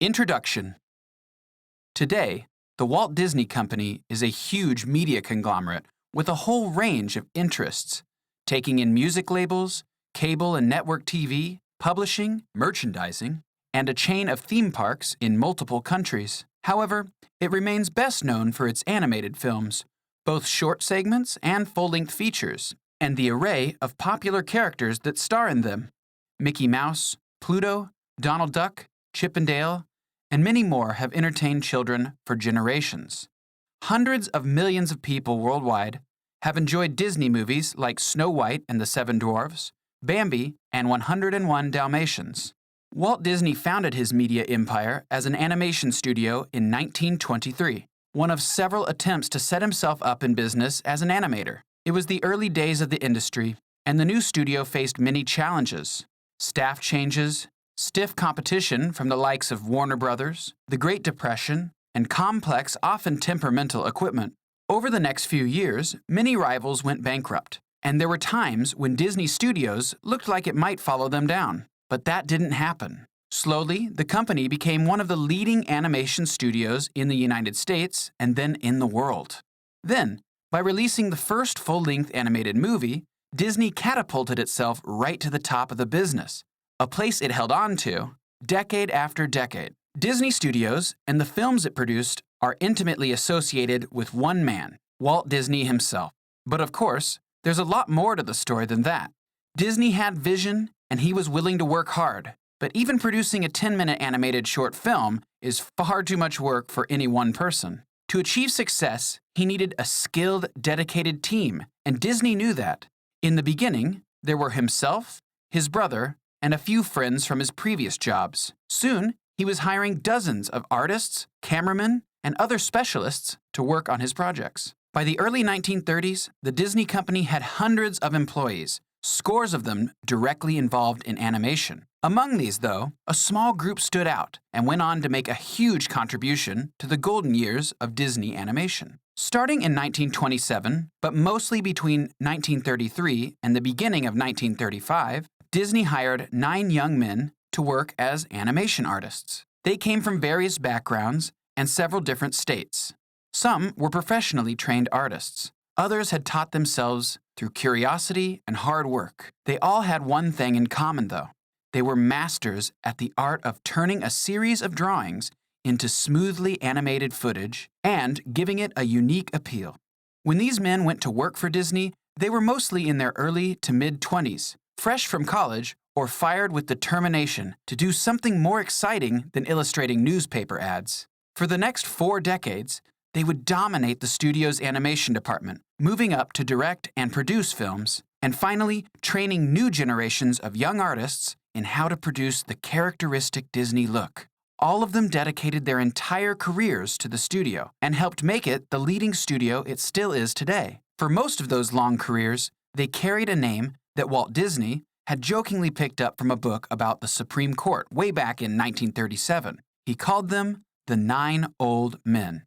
Introduction. Today, the Walt Disney Company is a huge media conglomerate with a whole range of interests, taking in music labels, cable and network TV, publishing, merchandising, and a chain of theme parks in multiple countries. However, it remains best known for its animated films, both short segments and full-length features, and the array of popular characters that star in them. Mickey Mouse, Pluto, Donald Duck, Chip and Dale, and many more have entertained children for generations. Hundreds of millions of people worldwide have enjoyed Disney movies like Snow White and the Seven Dwarfs, Bambi, and 101 Dalmatians. Walt Disney founded his media empire as an animation studio in 1923, one of several attempts to set himself up in business as an animator. It was the early days of the industry, and the new studio faced many challenges: staff changes, stiff competition from the likes of Warner Brothers, the Great Depression, and complex, often temperamental equipment. Over the next few years, many rivals went bankrupt, and there were times when Disney Studios looked like it might follow them down. But that didn't happen. Slowly, the company became one of the leading animation studios in the United States and then in the world. Then, by releasing the first full-length animated movie, Disney catapulted itself right to the top of the business, a place it held on to decade after decade. Disney Studios and the films it produced are intimately associated with one man, Walt Disney himself. But of course, there's a lot more to the story than that. Disney had vision, and he was willing to work hard. But even producing a 10-minute animated short film is far too much work for any one person. To achieve success, he needed a skilled, dedicated team, and Disney knew that. In the beginning, there were himself, his brother, and a few friends from his previous jobs. Soon, he was hiring dozens of artists, cameramen, and other specialists to work on his projects. By the early 1930s, the Disney Company had hundreds of employees, scores of them directly involved in animation. Among these, though, a small group stood out and went on to make a huge contribution to the golden years of Disney animation. Starting in 1927, but mostly between 1933 and the beginning of 1935, Disney hired 9 young men to work as animation artists. They came from various backgrounds and several different states. Some were professionally trained artists. Others had taught themselves through curiosity and hard work. They all had one thing in common, though. They were masters at the art of turning a series of drawings into smoothly animated footage and giving it a unique appeal. When these men went to work for Disney, they were mostly in their early to mid-20s, fresh from college or fired with determination to do something more exciting than illustrating newspaper ads. For the next 4 decades, they would dominate the studio's animation department, moving up to direct and produce films, and finally training new generations of young artists in how to produce the characteristic Disney look. All of them dedicated their entire careers to the studio and helped make it the leading studio it still is today. For most of those long careers, they carried a name that Walt Disney had jokingly picked up from a book about the Supreme Court way back in 1937. He called them the 9 Old Men.